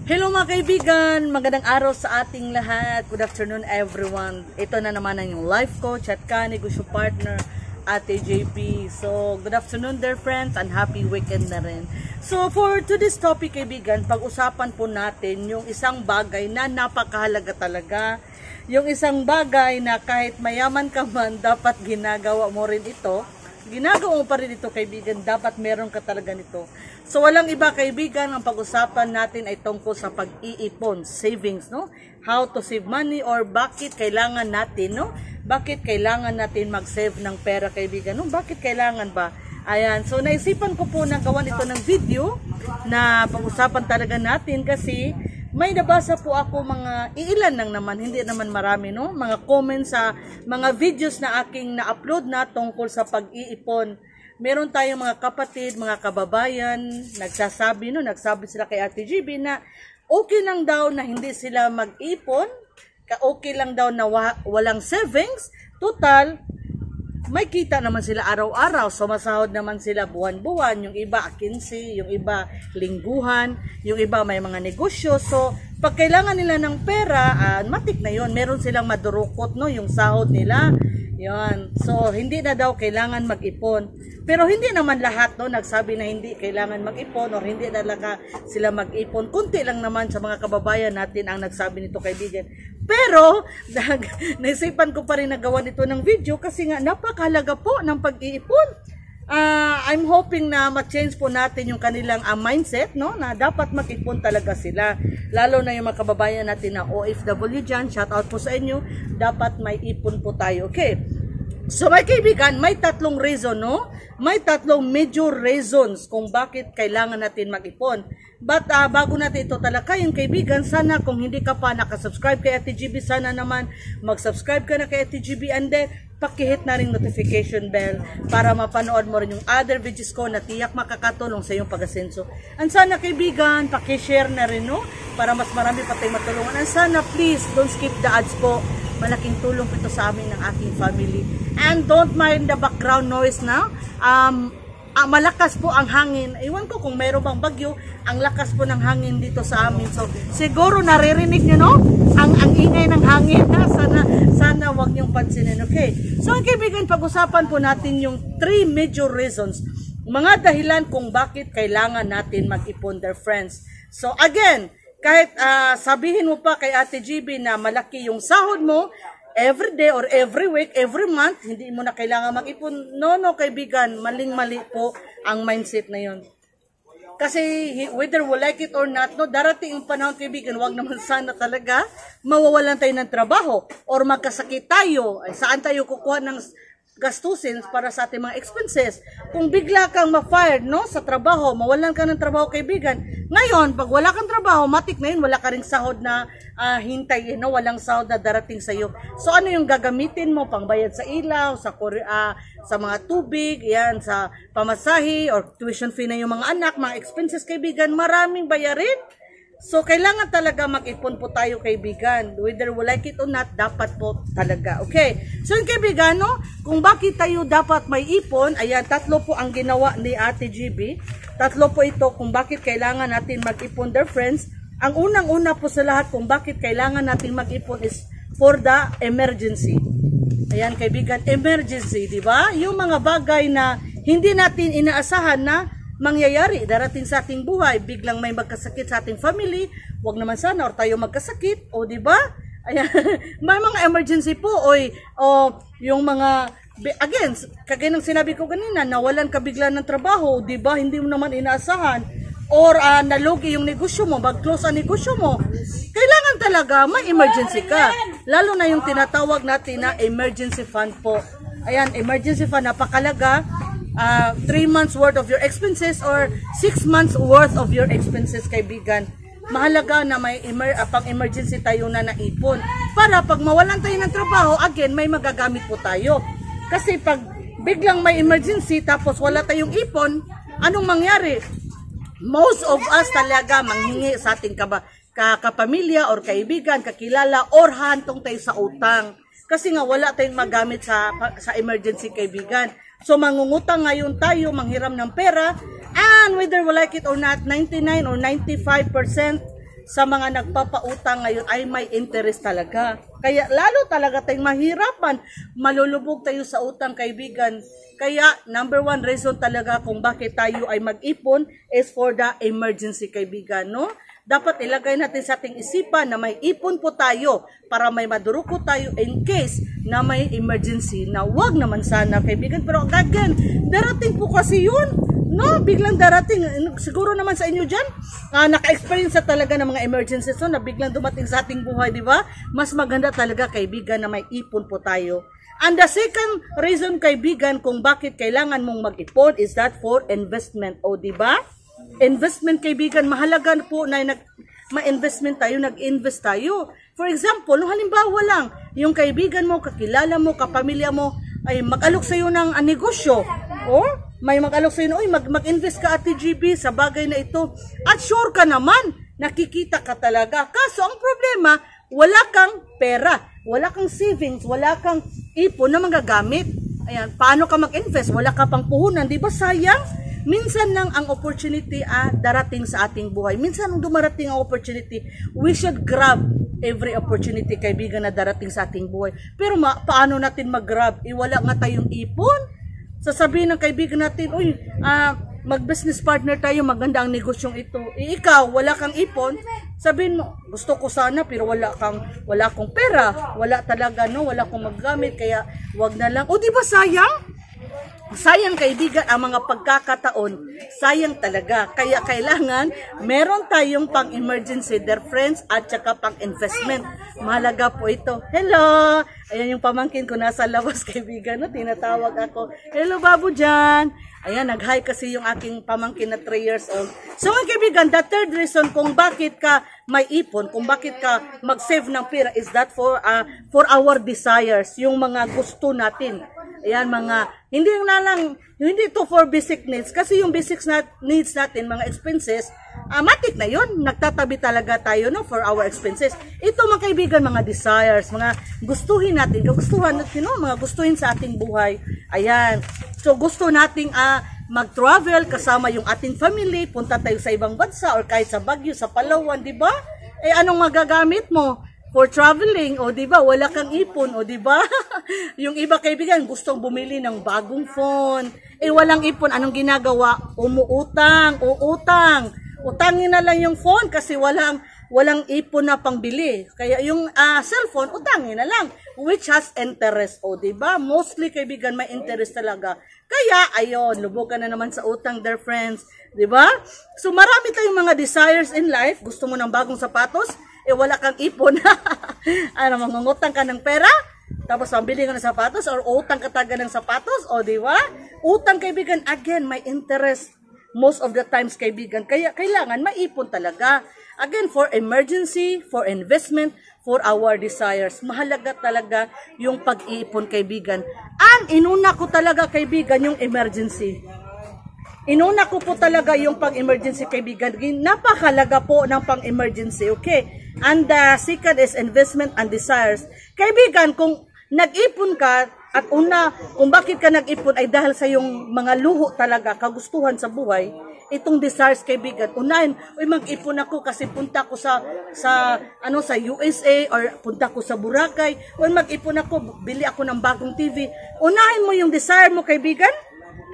Hello mga kaibigan, magandang araw sa ating lahat. Good afternoon everyone. Ito na naman ang yung life coach at kanegosyo partner, Ate JP. So, good afternoon dear friends and happy weekend na rin. So, for today's topic kaibigan, pag-usapan po natin yung isang bagay na napakahalaga talaga. Yung isang bagay na kahit mayaman ka man, dapat ginagawa mo rin ito. Ginagawa mo pa rin ito kaibigan, dapat meron ka talaga nito. So walang iba kaibigan, ang pag-usapan natin ay tungkol sa pag-iipon, savings, no? How to save money or bakit kailangan natin, no? Bakit kailangan natin mag-save ng pera kaibigan, no? Bakit kailangan ba? Ayan, so naisipan ko po na gawan ito ng video na pag-usapan talaga natin kasi may nabasa po ako mga iilan lang naman, hindi naman marami, no? Mga comments sa mga videos na aking na-upload na tungkol sa pag-iipon. Meron tayong mga kapatid, mga kababayan, nagsasabi, no? Nagsabi sila kay Ate GB na okay lang daw na hindi sila mag-ipon, okay lang daw na walang savings, total, may kita naman sila araw-araw, so masahod naman sila buwan-buwan, yung iba 15, yung iba lingguhan, yung iba may mga negosyo. So pag kailangan nila ng pera, matik na yon, meron silang madurukot, no, yung sahod nila. Yon. So hindi na daw kailangan mag-ipon. Pero hindi naman lahat, no, nagsabi na hindi kailangan mag-ipon or hindi talaga sila mag-ipon. Kunti lang naman sa mga kababayan natin ang nagsabi nito kaibigan. Pero naisipan ko pa rin nagawa nito ng video kasi nga napakahalaga po ng pag-iipon. I'm hoping na ma-change po natin yung kanilang mindset, no, na dapat mag-ipon talaga sila. Lalo na yung mga kababayan natin na OFW dyan, shout out po sa inyo, dapat may ipon po tayo. Okay. So may kaibigan, may tatlong reason, no? May tatlong major reasons kung bakit kailangan natin mag-ipon. But bago natin ito talakayin kaibigan, sana kung hindi ka pa nakasubscribe kay Ate GB, sana naman mag-subscribe ka na kay Ate GB and then pakihit na rin notification bell para mapanood mo rin yung other videos ko na tiyak makakatulong sa iyong pag-asenso. And sana kaibigan, pakishare na rin, no? Para mas marami pa tayong matulungan. And sana please, don't skip the ads po. Malaking tulong po ito sa amin ng aking family. And don't mind the background noise na. Malakas po ang hangin. Iwan ko kung mayroon bang bagyo. Ang lakas po ng hangin dito sa amin. So, siguro naririnig nyo, no? Ang ingay ng hangin. Sana wag niyong pansinin. Okay. So, kaibigan, pag-usapan po natin yung 3 major reasons. Mga dahilan kung bakit kailangan natin mag-ipon, their friends. So, again, kahit sabihin mo pa kay Ate GB na malaki yung sahod mo, every day or every week, every month, hindi mo na kailangan mag-ipon. No, kaibigan, maling-mali po ang mindset na yun. Kasi whether we like it or not, no, darating yung panahon kaibigan, wag naman sana talaga, mawawalan tayo ng trabaho or magkasakit tayo. Ay, saan tayo kukuha ng gastusin para sa ating mga expenses? Kung bigla kang ma-fired, no, sa trabaho, mawalan ka ng trabaho kaibigan. Ngayon, pag wala kang trabaho, matik na yun, wala ka ring sahod na hintayin, no, walang sahod na darating sa iyo. So ano yung gagamitin mo? Pangbayad sa ilaw, sa mga tubig, yan, sa pamasahe or tuition fee na yung mga anak, mga expenses kaibigan, maraming bayarin. So, kailangan talaga mag-ipon po tayo, kaibigan. Whether we like it or not, dapat po talaga. Okay. So, kaibigan, no, kung bakit tayo dapat may ipon, ayan, 3 po ang ginawa ni Ate GB. 3 po ito kung bakit kailangan natin mag-ipon, their friends. Ang unang-una po sa lahat kung bakit kailangan natin mag-ipon is for the emergency. Ayan, kaibigan, emergency, di ba? Yung mga bagay na hindi natin inaasahan na mangyayari, darating sa ating buhay, biglang may magkasakit sa ating family, wag naman sana or tayo magkasakit, o di ba? Ayan, may mga emergency po, o yung mga, again, kagaya ng sinabi ko kanina, nawalan ka bigla ng trabaho, di ba? Hindi mo naman inaasahan, or nalugi yung negosyo mo, mag-close ang negosyo mo. Kailangan talaga may emergency ka, lalo na yung tinatawag natin na emergency fund po. Ayan, emergency fund, napakalaga. 3 months worth of your expenses or 6 months worth of your expenses kaibigan. Mahalaga na may pang-emergency tayo na naipon para pag mawalan tayo ng trabaho, again, may magagamit po tayo. Kasi pag biglang may emergency tapos wala tayong ipon, anong mangyari? Most of us talaga manghingi sa ating kapamilya or kaibigan, kakilala, or hantong tayo sa utang. Kasi nga wala tayong magamit sa emergency kaibigan. So mangungutang ngayon tayo, manghiram ng pera, and whether we like it or not, 99 or 95% sa mga nagpapautang ngayon ay may interest talaga. Kaya lalo talaga tayong mahirapan, malulubog tayo sa utang, kaibigan. Kaya number one reason talaga kung bakit tayo ay mag-ipon is for the emergency, kaibigan, no? Dapat ilagay natin sa ating isipan na may ipon po tayo para may madurukot tayo in case na may emergency, na wag naman sana, kaibigan. Pero again, darating po kasi yun, no? Biglang darating. Siguro naman sa inyo dyan, naka-experience na talaga ng mga emergencies, no? Na biglang dumating sa ating buhay, di ba? Mas maganda talaga, kaibigan, na may ipon po tayo. And the second reason, kaibigan, kung bakit kailangan mong mag-ipon is that for investment. O, di ba? Investment, kaibigan, mahalaga po na ma-investment tayo, nag-invest tayo. For example, halimbawa lang, yung kaibigan mo, kakilala mo, kapamilya mo, ay mag-alok sa'yo ng negosyo. O, may mag-alok sa'yo na, mag-invest ka, Ate GB, sa bagay na ito. At sure ka naman, nakikita ka talaga. Kaso, ang problema, wala kang pera, wala kang savings, wala kang ipon na magagamit. Ayan, paano ka mag-invest? Wala ka pang puhunan, di ba sayang? Minsan lang ang opportunity darating sa ating buhay. Minsan nung dumarating ang opportunity, we should grab every opportunity, kaibigan, na darating sa ating buhay. Pero paano natin mag-grab? Wala nga tayong ipon. Sasabihin ng kaibigan natin, uy, mag-business partner tayo, maganda ang negosyong ito. Ikaw, wala kang ipon. Sabihin mo, gusto ko sana pero wala akong pera. Wala talaga, no? Wala akong maggamit, kaya wag na lang. O, di ba sayang? Sayang, kaibigan, ang mga pagkakataon, sayang talaga. Kaya kailangan meron tayong pang-emergency, dear friends, at saka pang-investment. Mahalaga po ito. Hello! Ayan yung pamangkin ko nasa labas, kaibigan, no? Tinatawag ako. Hello, babu dyan! Ayan, nag-hi kasi yung aking pamangkin na 3 years old. So, mga kaibigan, the third reason kung bakit ka may ipon, kung bakit ka mag-save ng pera is that for our desires, yung mga gusto natin. Ayan, hindi ito for basic needs. Kasi yung basic needs natin, mga expenses, matik na yun. Nagtatabi talaga tayo, no, for our expenses. Ito, mga kaibigan, mga desires, mga gustuhin natin, mga gustuhin sa ating buhay. Ayan. So, gusto nating mag-travel kasama yung ating family, punta tayo sa ibang bansa or kahit sa Baguio, sa Palawan, di ba? Eh, anong magagamit mo? For traveling, o di ba, wala kang ipon, o di ba? Yung iba, kaibigan, gustong bumili ng bagong phone. Eh, walang ipon, anong ginagawa? Umuutang. Utangin na lang yung phone kasi walang ipon na pangbili. Kaya yung cellphone, utangin na lang, which has interest, o di ba? Mostly, kaibigan, may interest talaga. Kaya, ayun, lubugan na naman sa utang, dear friends, di ba? So, marami tayong mga desires in life. Gusto mo ng bagong sapatos? Eh, wala kang ipon. Mangungutang ka ng pera, tapos pambili ka ng sapatos, or utang ka taga ng sapatos, o di ba? Utang, kaibigan, again, may interest most of the times, kaibigan. Kaya kailangan maipon talaga. Again, for emergency, for investment, for our desires. Mahalaga talaga yung pag-iipon, kaibigan. And inuna ko talaga, kaibigan, yung emergency. Inuna ko po talaga yung pang-emergency, kaibigan. Napakalaga po ng pang-emergency, okay? And the second is investment and desires. Kaibigan, kung nag-ipon ka, at kung bakit ka nag-ipon ay dahil sa yung mga luho talaga, kagustuhan sa buhay, itong desires, kaibigan, unahin, mag-ipon ako kasi punta ko sa USA, or punta ko sa Boracay, o mag-ipon ako, bili ako ng bagong TV. Unahin mo yung desire mo, kaibigan,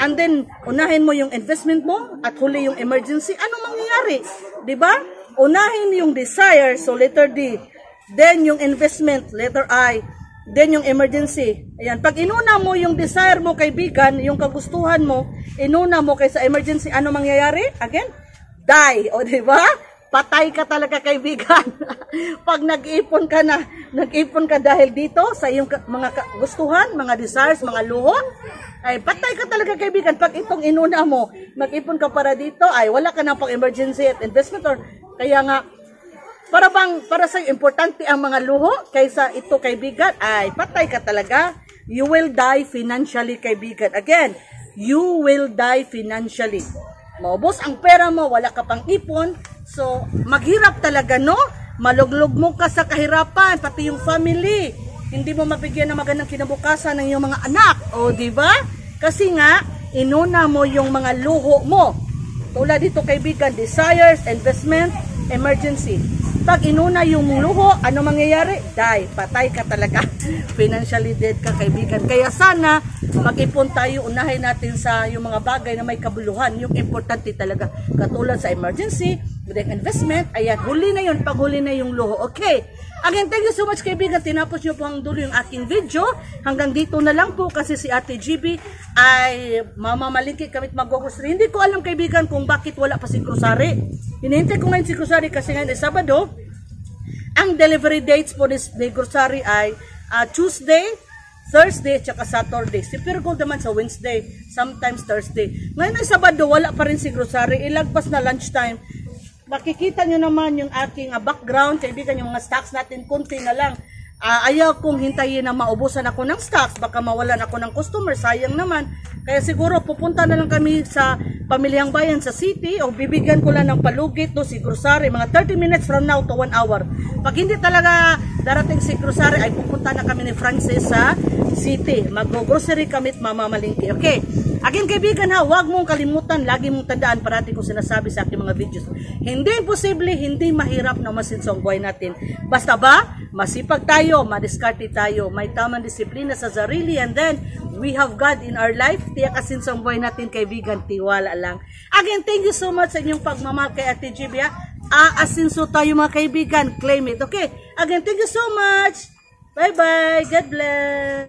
and then unahin mo yung investment mo, at huli yung emergency. Anong mangyayari? Diba? Unahin yung desire, so letter D, then yung investment, letter I, then yung emergency. Ayan, pag inuna mo yung desire mo, kaibigan, yung kagustuhan mo, inuna mo kaysa emergency, ano mangyayari? Again, die, o diba? Patay ka talaga, kaibigan. Pag nag-ipon ka dahil dito sa iyong mga gustuhan, mga desires, mga luho, ay patay ka talaga, kaibigan. Pag itong inuna mo, mag-ipon ka para dito, ay wala ka na pang emergency at investment, or kaya nga, para sa importante ang mga luho kaysa ito, kaibigan, ay patay ka talaga. You will die financially, kaibigan. Again, you will die financially. Maubos ang pera mo, wala ka pang ipon, so maghirap talaga, no? Maluglog mo ka sa kahirapan, pati yung family. Hindi mo mabigyan ng magandang kinabukasan ng iyong mga anak, o di ba? Kasi nga, inuna mo yung mga luho mo. Tulad dito, kaibigan, desires, investment, emergency. Pag inuna yung luho, ano mangyayari? Die, patay ka talaga. Financially dead ka, kaibigan. Kaya sana mag-ipon tayo, unahin natin sa yung mga bagay na may kabuluhan, yung importante talaga. Katulad sa emergency, with investment, ayan, huli na yun, pag huli na yung luho. Okay. Again, thank you so much kaibigan. Tinapos nyo po ang dulo yung aking video. Hanggang dito na lang po kasi si Ate GB ay mamamalingki kami mag-grocery. Hindi ko alam kaibigan kung bakit wala pa si Grocery. Hinihintay ko ngayon si Grocery kasi ngayon ay Sabado. Ang delivery dates po ni Grocery ay Tuesday, Thursday, at Saturday. Si Pure Gold naman sa Wednesday, sometimes Thursday. Ngayon ay Sabado, wala pa rin si Grocery. Ilagpas na lunchtime. Makikita nyo naman yung aking background, kaibigan, yung mga stocks natin, konti na lang. Ayaw kong hintayin na maubusan ako ng stocks, baka mawalan ako ng customer, sayang naman. Kaya siguro pupunta na lang kami sa Pamilyang Bayan sa city o bibigyan ko lang ng palugit no, si Grocery, mga 30 minutes from now to 1 hour. Pag hindi talaga darating si Grocery, ay pupunta na kami ni Francis sa city. Mag-grocery kami at mamamalingki. Okay. Again kaibigan ha, huwag mong kalimutan, lagi mong tandaan, parati kong sinasabi sa aking mga videos. Hindi imposible, hindi mahirap na masinsong buhay natin. Basta ba, masipag tayo, madiskarte tayo, may tamang disiplina sa sarili, and then, we have God in our life. Tiyak asinsong buhay natin kaibigan, tiwala lang. Again, thank you so much sa inyong pagmamahal kay Ate GB. Aasinso tayo mga kaibigan, claim it. Okay, again, thank you so much. Bye-bye, God bless.